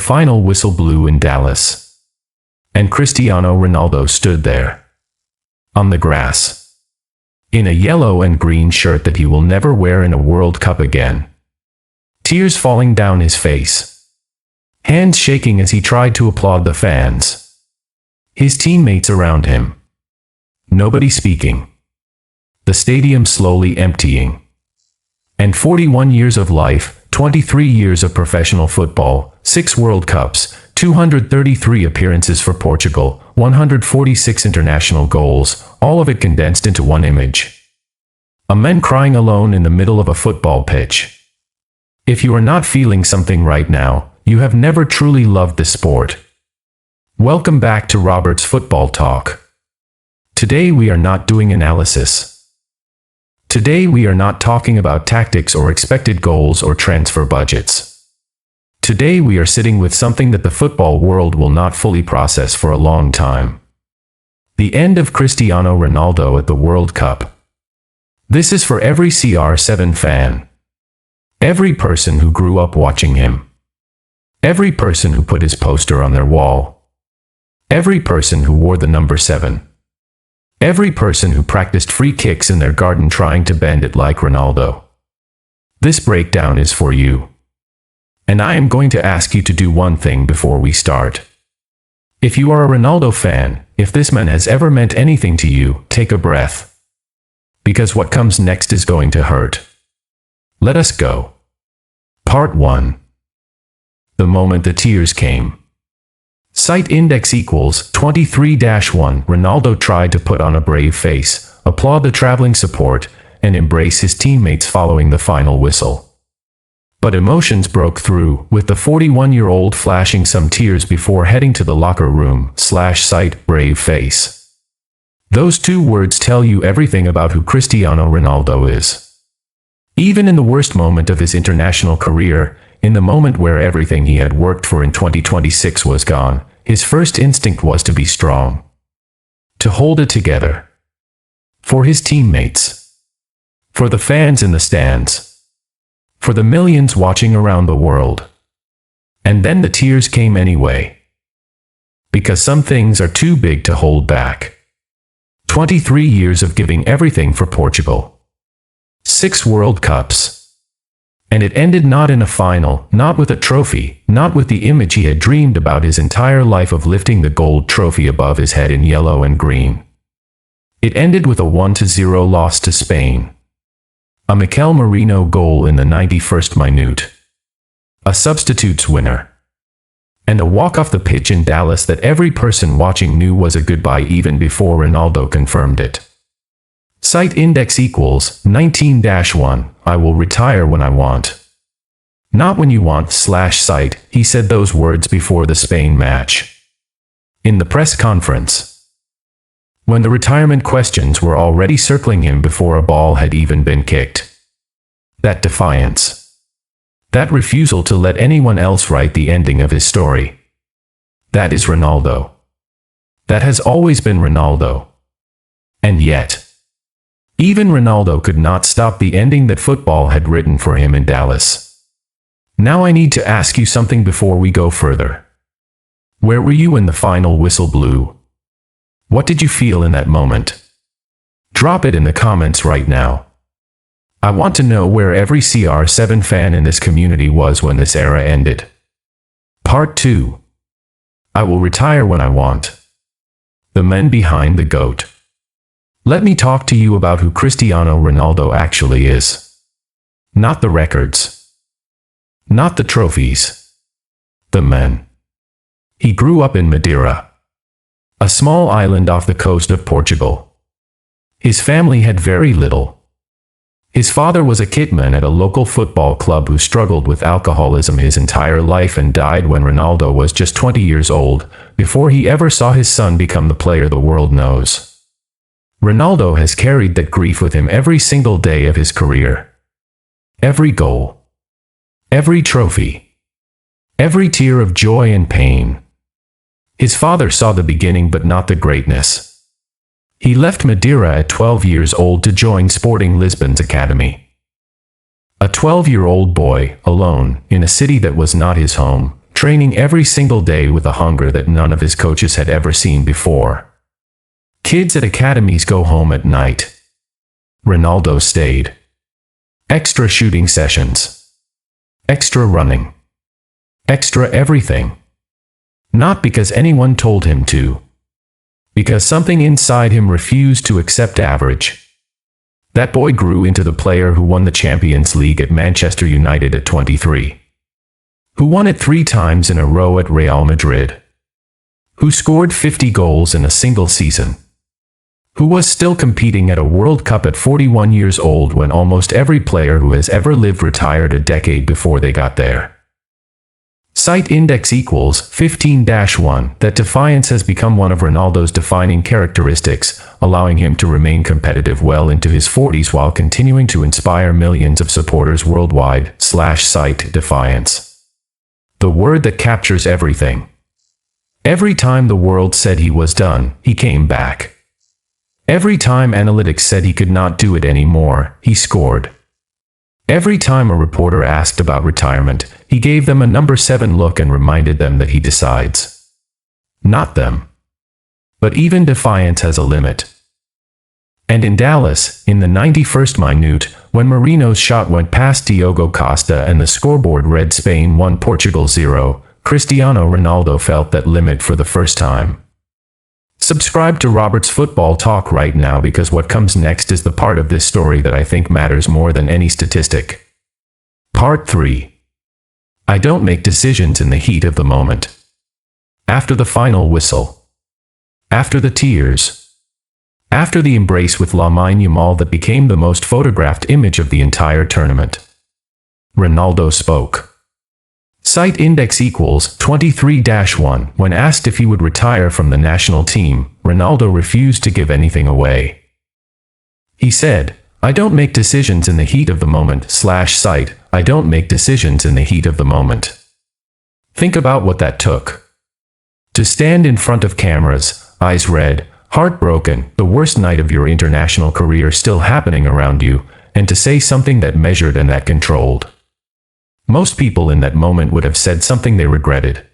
final whistle blew in Dallas. And Cristiano Ronaldo stood there. On the grass. In a yellow and green shirt that he will never wear in a World Cup again. Tears falling down his face. Hands shaking as he tried to applaud the fans. His teammates around him. Nobody speaking. The stadium slowly emptying. And 41 years of life, 23 years of professional football, 6 World Cups, 233 appearances for Portugal, 146 international goals, all of it condensed into one image. A man crying alone in the middle of a football pitch. If you are not feeling something right now, you have never truly loved the sport. Welcome back to Robert's Football Talk. Today we are not doing analysis. Today we are not talking about tactics or expected goals or transfer budgets. Today we are sitting with something that the football world will not fully process for a long time. The end of Cristiano Ronaldo at the World Cup. This is for every CR7 fan. Every person who grew up watching him. Every person who put his poster on their wall. Every person who wore the number 7. Every person who practiced free kicks in their garden trying to bend it like Ronaldo. This breakdown is for you. And I am going to ask you to do one thing before we start. If you are a Ronaldo fan, if this man has ever meant anything to you, take a breath. Because what comes next is going to hurt. Let us go. Part 1. The moment the tears came. Site index equals 23-1. Ronaldo tried to put on a brave face, applaud the traveling support, and embrace his teammates following the final whistle. But emotions broke through, with the 41-year-old flashing some tears before heading to the locker room. Site brave face. Those 2 words tell you everything about who Cristiano Ronaldo is. Even in the worst moment of his international career, in the moment where everything he had worked for in 2026 was gone, his first instinct was to be strong. To hold it together. For his teammates. For the fans in the stands. For the millions watching around the world. And then the tears came anyway. Because some things are too big to hold back. 23 years of giving everything for Portugal. 6 World Cups. And it ended not in a final, not with a trophy, not with the image he had dreamed about his entire life of lifting the gold trophy above his head in yellow and green. It ended with a 1-0 loss to Spain. A Mikel Merino goal in the 91st minute. A substitutes winner. And a walk off the pitch in Dallas that every person watching knew was a goodbye even before Ronaldo confirmed it. Site index equals 19-1. I will retire when I want. Not when you want. Site. He said those words before the Spain match. In the press conference. When the retirement questions were already circling him before a ball had even been kicked. That defiance. That refusal to let anyone else write the ending of his story. That is Ronaldo. That has always been Ronaldo. And yet, even Ronaldo could not stop the ending that football had written for him in Dallas. Now I need to ask you something before we go further. Where were you when the final whistle blew? What did you feel in that moment? Drop it in the comments right now. I want to know where every CR7 fan in this community was when this era ended. Part 2. I will retire when I want. The men behind the GOAT. Let me talk to you about who Cristiano Ronaldo actually is. Not the records. Not the trophies. The men. He grew up in Madeira, a small island off the coast of Portugal. His family had very little. His father was a kitman at a local football club who struggled with alcoholism his entire life and died when Ronaldo was just 20 years old, before he ever saw his son become the player the world knows. Ronaldo has carried that grief with him every single day of his career. Every goal. Every trophy. Every tear of joy and pain. His father saw the beginning but not the greatness. He left Madeira at 12 years old to join Sporting Lisbon's academy. A 12-year-old boy, alone, in a city that was not his home, training every single day with a hunger that none of his coaches had ever seen before. Kids at academies go home at night. Ronaldo stayed. Extra shooting sessions. Extra running. Extra everything. Not because anyone told him to. Because something inside him refused to accept average. That boy grew into the player who won the Champions League at Manchester United at 23. Who won it 3 times in a row at Real Madrid. Who scored 50 goals in a single season. Who was still competing at a World Cup at 41 years old when almost every player who has ever lived retired a decade before they got there. Site index equals 15-1. That defiance has become one of Ronaldo's defining characteristics, allowing him to remain competitive well into his 40s while continuing to inspire millions of supporters worldwide. Site defiance. The word that captures everything. Every time the world said he was done, he came back. Every time analytics said he could not do it anymore, he scored. Every time a reporter asked about retirement, he gave them a number 7 look and reminded them that he decides. Not them. But even defiance has a limit. And in Dallas, in the 91st minute, when Marino's shot went past Diogo Costa and the scoreboard read Spain 1 Portugal 0, Cristiano Ronaldo felt that limit for the first time. Subscribe to Robert's Football Talk right now because what comes next is the part of this story that I think matters more than any statistic. Part 3. I don't make decisions in the heat of the moment. After the final whistle. After the tears. After the embrace with Lamine Yamal that became the most photographed image of the entire tournament. Ronaldo spoke. Site index equals 23-1. When asked if he would retire from the national team, Ronaldo refused to give anything away. He said, I don't make decisions in the heat of the moment. Site, I don't make decisions in the heat of the moment. Think about what that took. To stand in front of cameras, eyes red, heartbroken, the worst night of your international career still happening around you, and to say something that measured and that controlled. Most people in that moment would have said something they regretted.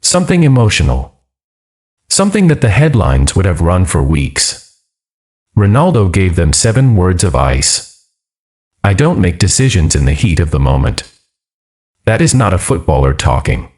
Something emotional. Something that the headlines would have run for weeks. Ronaldo gave them 7 words of ice. I don't make decisions in the heat of the moment. That is not a footballer talking.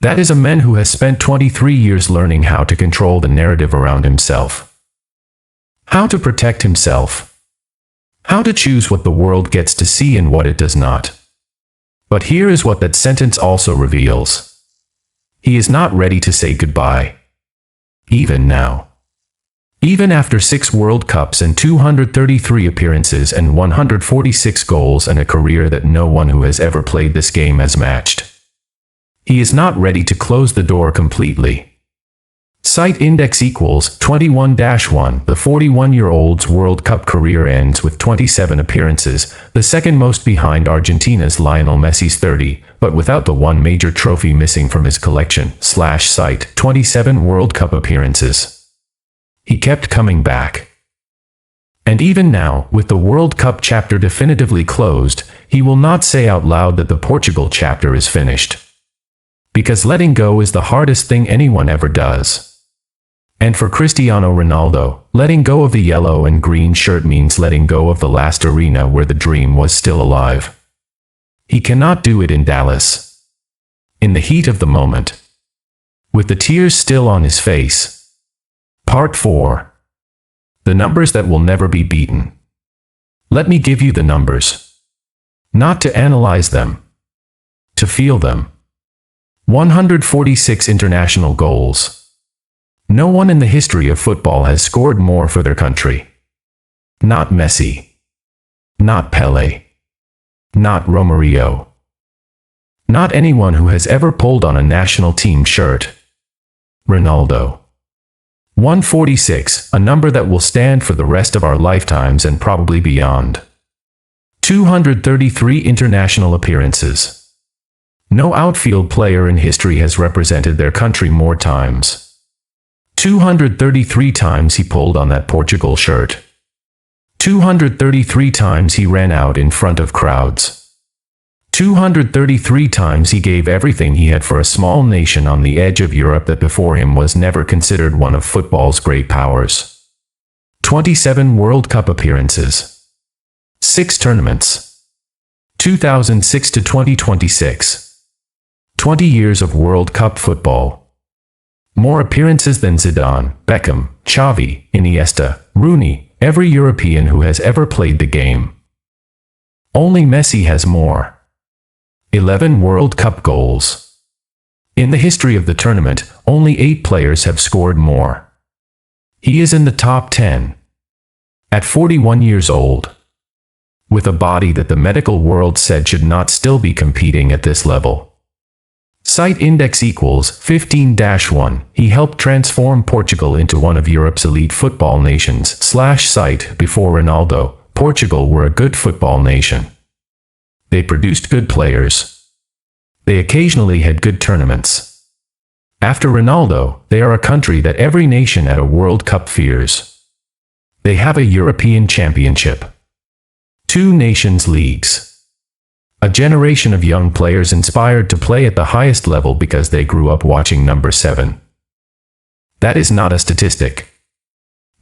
That is a man who has spent 23 years learning how to control the narrative around himself. How to protect himself. How to choose what the world gets to see and what it does not. But here is what that sentence also reveals. He is not ready to say goodbye. Even now. Even after 6 World Cups and 233 appearances and 146 goals and a career that no one who has ever played this game has matched. He is not ready to close the door completely. Site index equals 21-1. The 41-year-old's World Cup career ends with 27 appearances, the second most behind Argentina's Lionel Messi's 30, but without the one major trophy missing from his collection. Site 27 World Cup appearances. He kept coming back. And even now, with the World Cup chapter definitively closed, he will not say out loud that the Portugal chapter is finished. Because letting go is the hardest thing anyone ever does. And for Cristiano Ronaldo, letting go of the yellow and green shirt means letting go of the last arena where the dream was still alive. He cannot do it in Dallas. In the heat of the moment. With the tears still on his face. Part 4. The numbers that will never be beaten. Let me give you the numbers. Not to analyze them. To feel them. 146 international goals. No one in the history of football has scored more for their country. Not Messi. Not Pelé. Not Romario. Not anyone who has ever pulled on a national team shirt. Ronaldo. 146, a number that will stand for the rest of our lifetimes and probably beyond. 233 international appearances. No outfield player in history has represented their country more times. 233 times he pulled on that Portugal shirt. 233 times he ran out in front of crowds. 233 times he gave everything he had for a small nation on the edge of Europe that before him was never considered one of football's great powers. 27 World Cup appearances. 6 tournaments. 2006 to 2026. 20 years of World Cup football. More appearances than Zidane, Beckham, Xavi, Iniesta, Rooney, every European who has ever played the game. Only Messi has more. 11 World Cup goals. In the history of the tournament, only 8 players have scored more. He is in the top 10. At 41 years old. With a body that the medical world said should not still be competing at this level. Site index equals 15-1. He helped transform Portugal into one of Europe's elite football nations. Site before Ronaldo, Portugal were a good football nation. They produced good players. They occasionally had good tournaments. After Ronaldo, they are a country that every nation at a World Cup fears. They have a European Championship. 2 Nations Leagues. A generation of young players inspired to play at the highest level because they grew up watching number 7. That is not a statistic.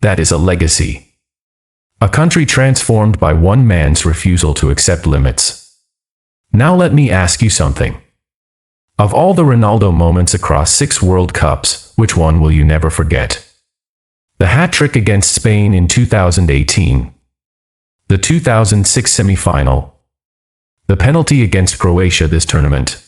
That is a legacy. A country transformed by one man's refusal to accept limits. Now let me ask you something. Of all the Ronaldo moments across 6 World Cups, which one will you never forget? The hat-trick against Spain in 2018. The 2006 semi-final. The penalty against Croatia this tournament.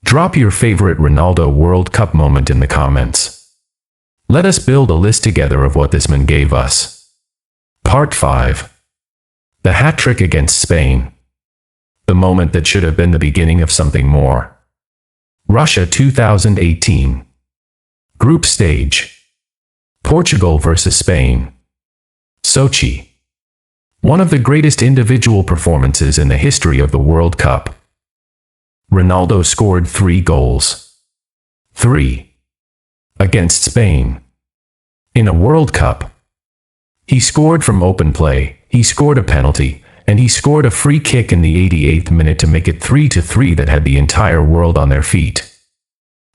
Drop your favorite Ronaldo World Cup moment in the comments. Let us build a list together of what this man gave us. Part 5. The hat-trick against Spain. The moment that should have been the beginning of something more. Russia 2018. Group stage. Portugal versus Spain. Sochi. One of the greatest individual performances in the history of the World Cup. Ronaldo scored 3 goals. 3. Against Spain. In a World Cup. He scored from open play, he scored a penalty, and he scored a free kick in the 88th minute to make it 3-3 that had the entire world on their feet.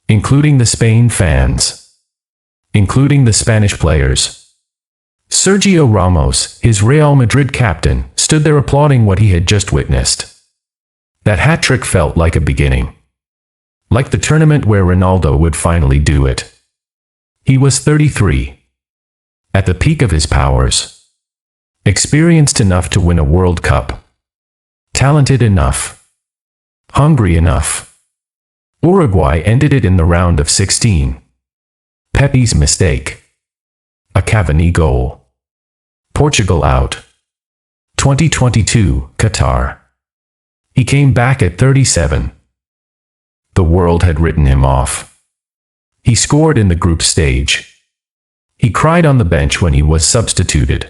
Including the Spain fans. Including the Spanish players. Sergio Ramos, his Real Madrid captain, stood there applauding what he had just witnessed. That hat-trick felt like a beginning. Like the tournament where Ronaldo would finally do it. He was 33. At the peak of his powers. Experienced enough to win a World Cup. Talented enough. Hungry enough. Uruguay ended it in the round of 16. Pepe's mistake. A Cavani goal. Portugal out. 2022, Qatar. He came back at 37. The world had written him off. He scored in the group stage. He cried on the bench when he was substituted.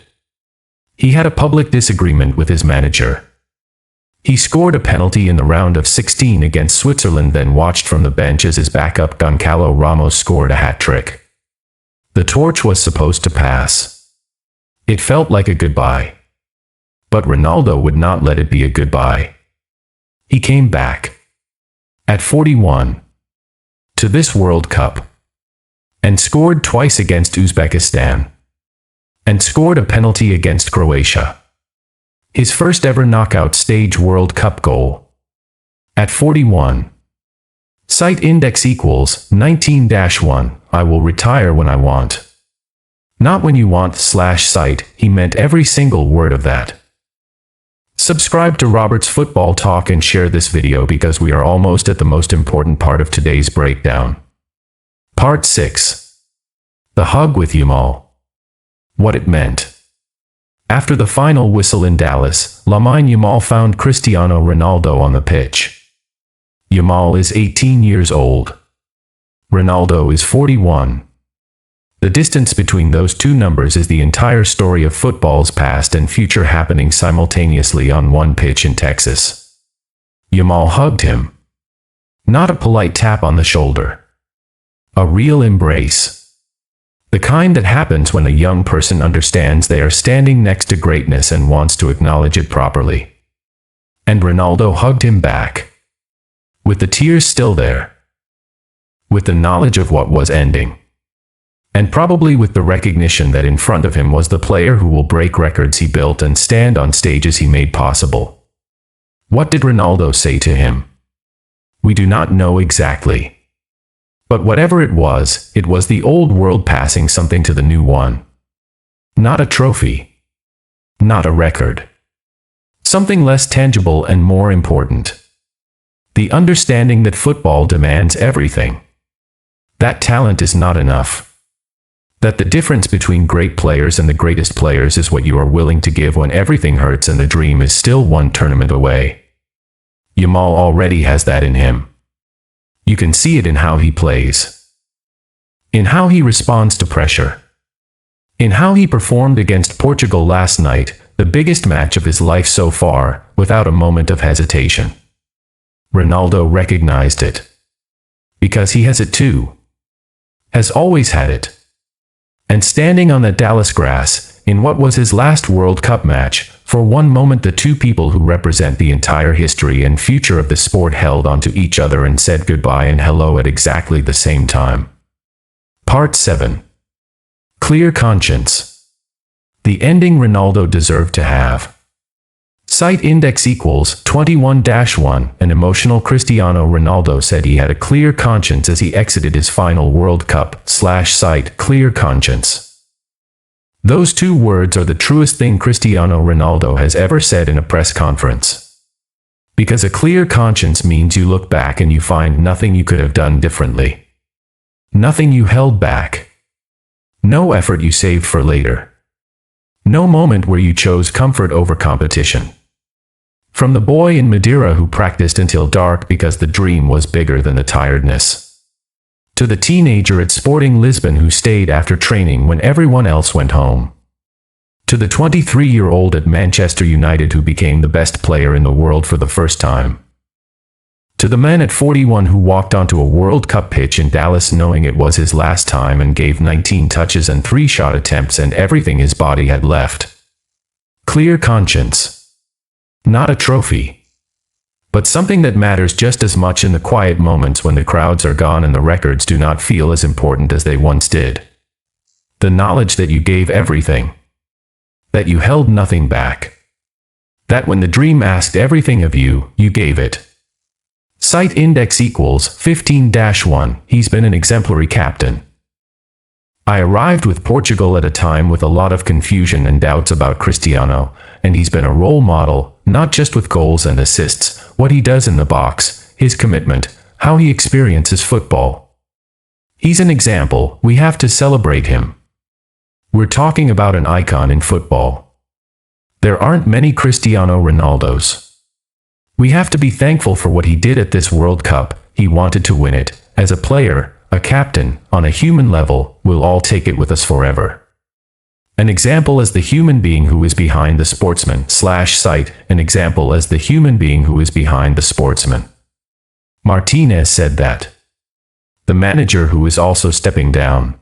He had a public disagreement with his manager. He scored a penalty in the round of 16 against Switzerland, then watched from the bench as his backup Goncalo Ramos scored a hat-trick. The torch was supposed to pass. It felt like a goodbye. But Ronaldo would not let it be a goodbye. He came back. At 41. To this World Cup. And scored twice against Uzbekistan. And scored a penalty against Croatia. His first ever knockout stage World Cup goal. At 41. Site index equals 19-1. I will retire when I want. Not when you want /site, he meant every single word of that. Subscribe to Robert's Football Talk and share this video because we are almost at the most important part of today's breakdown. Part 6. The hug with Yamal. What it meant. After the final whistle in Dallas, Lamine Yamal found Cristiano Ronaldo on the pitch. Yamal is 18 years old. Ronaldo is 41. The distance between those two numbers is the entire story of football's past and future happening simultaneously on one pitch in Texas. Yamal hugged him. Not a polite tap on the shoulder. A real embrace. The kind that happens when a young person understands they are standing next to greatness and wants to acknowledge it properly. And Ronaldo hugged him back. With the tears still there. With the knowledge of what was ending. And probably with the recognition that in front of him was the player who will break records he built and stand on stages he made possible. What did Ronaldo say to him? We do not know exactly. But whatever it was the old world passing something to the new one. Not a trophy. Not a record. Something less tangible and more important. The understanding that football demands everything. That talent is not enough. That the difference between great players and the greatest players is what you are willing to give when everything hurts and the dream is still one tournament away. Yamal already has that in him. You can see it in how he plays. In how he responds to pressure. In how he performed against Portugal last night, the biggest match of his life so far, without a moment of hesitation. Ronaldo recognized it. Because he has it too. Has always had it. And standing on that Dallas grass, in what was his last World Cup match, for one moment the two people who represent the entire history and future of the sport held onto each other and said goodbye and hello at exactly the same time. Part 7. Clear conscience. The ending Ronaldo deserved to have. Site index equals 21-1. An emotional Cristiano Ronaldo said he had a clear conscience as he exited his final World Cup. Site clear conscience. Those two words are the truest thing Cristiano Ronaldo has ever said in a press conference. Because a clear conscience means you look back and you find nothing you could have done differently. Nothing you held back. No effort you saved for later. No moment where you chose comfort over competition. From the boy in Madeira who practiced until dark because the dream was bigger than the tiredness. To the teenager at Sporting Lisbon who stayed after training when everyone else went home. To the 23-year-old at Manchester United who became the best player in the world for the first time. To the man at 41 who walked onto a World Cup pitch in Dallas knowing it was his last time and gave 19 touches and 3 shot attempts and everything his body had left. Clear conscience. Not a trophy. But something that matters just as much in the quiet moments when the crowds are gone and the records do not feel as important as they once did. The knowledge that you gave everything. That you held nothing back. That when the dream asked everything of you, you gave it. Site index equals 15-1. He's been an exemplary captain. I arrived with Portugal at a time with a lot of confusion and doubts about Cristiano, and he's been a role model, not just with goals and assists, what he does in the box, his commitment, how he experiences football. He's an example, we have to celebrate him. We're talking about an icon in football. There aren't many Cristiano Ronaldos. We have to be thankful for what he did at this World Cup. He wanted to win it, as a player, a captain, on a human level, we'll all take it with us forever. An example as the human being who is behind the sportsman. Site, an example as the human being who is behind the sportsman. Martínez said that. The manager who is also stepping down.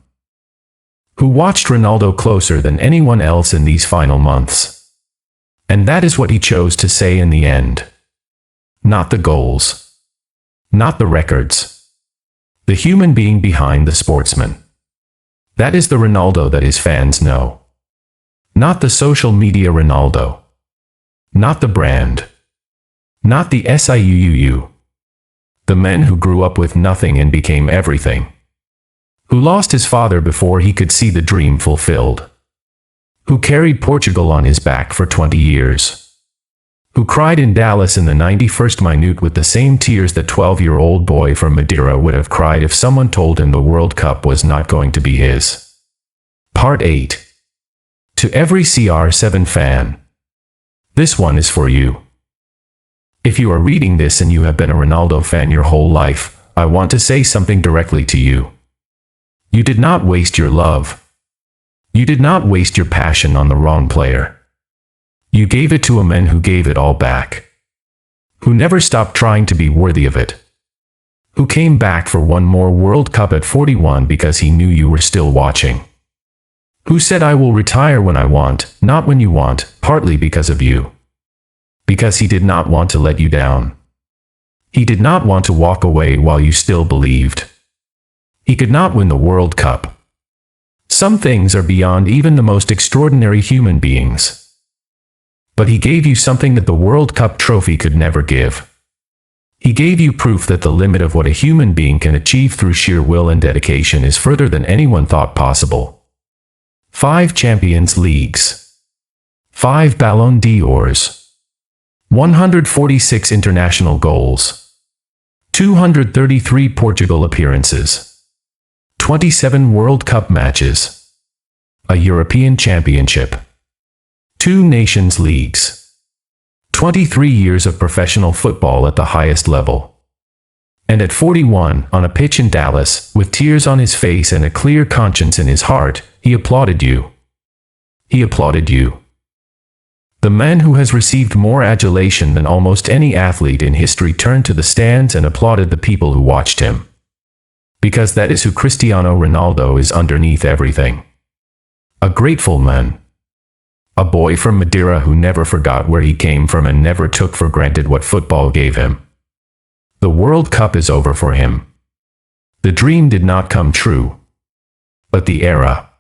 Who watched Ronaldo closer than anyone else in these final months. And that is what he chose to say in the end. Not the goals. Not the records. The human being behind the sportsman. That is the Ronaldo that his fans know. Not the social media Ronaldo. Not the brand. Not the SIUUU. The man who grew up with nothing and became everything. Who lost his father before he could see the dream fulfilled. Who carried Portugal on his back for 20 years. Who cried in Dallas in the 91st minute with the same tears that 12-year-old boy from Madeira would have cried if someone told him the World Cup was not going to be his. Part 8. To every CR7 fan. This one is for you. If you are reading this and you have been a Ronaldo fan your whole life, I want to say something directly to you. You did not waste your love. You did not waste your passion on the wrong player. You gave it to a man who gave it all back. Who never stopped trying to be worthy of it. Who came back for one more World Cup at 41 because he knew you were still watching. Who said I will retire when I want, not when you want, partly because of you. Because he did not want to let you down. He did not want to walk away while you still believed. He could not win the World Cup. Some things are beyond even the most extraordinary human beings. But he gave you something that the World Cup trophy could never give. He gave you proof that the limit of what a human being can achieve through sheer will and dedication is further than anyone thought possible. 5 Champions Leagues. 5 Ballon d'Ors. 146 international goals. 233 Portugal appearances. 27 World Cup matches. A European Championship. 2 Nations Leagues. 23 years of professional football at the highest level. And at 41, on a pitch in Dallas, with tears on his face and a clear conscience in his heart, he applauded you. He applauded you. The man who has received more adulation than almost any athlete in history turned to the stands and applauded the people who watched him. Because that is who Cristiano Ronaldo is underneath everything. A grateful man. A boy from Madeira who never forgot where he came from and never took for granted what football gave him. The World Cup is over for him. The dream did not come true. But the era.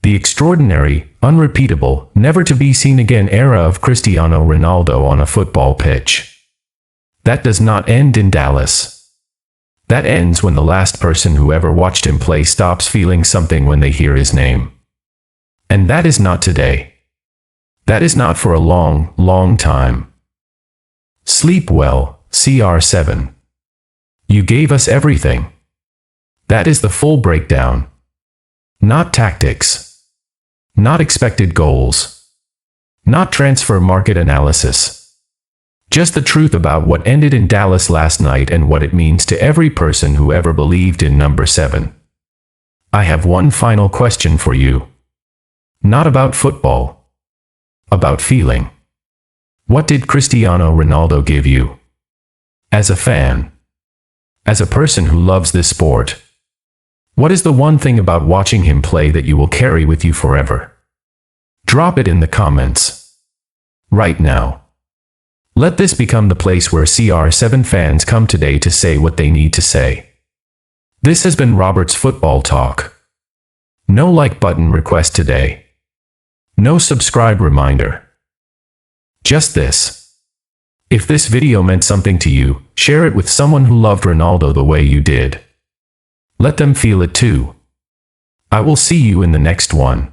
The extraordinary, unrepeatable, never to be seen again era of Cristiano Ronaldo on a football pitch. That does not end in Dallas. That ends when the last person who ever watched him play stops feeling something when they hear his name. And that is not today. That is not for a long, long time. Sleep well, CR7. You gave us everything. That is the full breakdown. Not tactics. Not expected goals. Not transfer market analysis. Just the truth about what ended in Dallas last night and what it means to every person who ever believed in number 7. I have one final question for you. Not about football. About feeling. What did Cristiano Ronaldo give you? As a fan. As a person who loves this sport. What is the one thing about watching him play that you will carry with you forever? Drop it in the comments. Right now. Let this become the place where CR7 fans come today to say what they need to say. This has been Robert's Football Talk. No like button request today. No subscribe reminder. Just this. If this video meant something to you, share it with someone who loved Ronaldo the way you did. Let them feel it too. I will see you in the next one.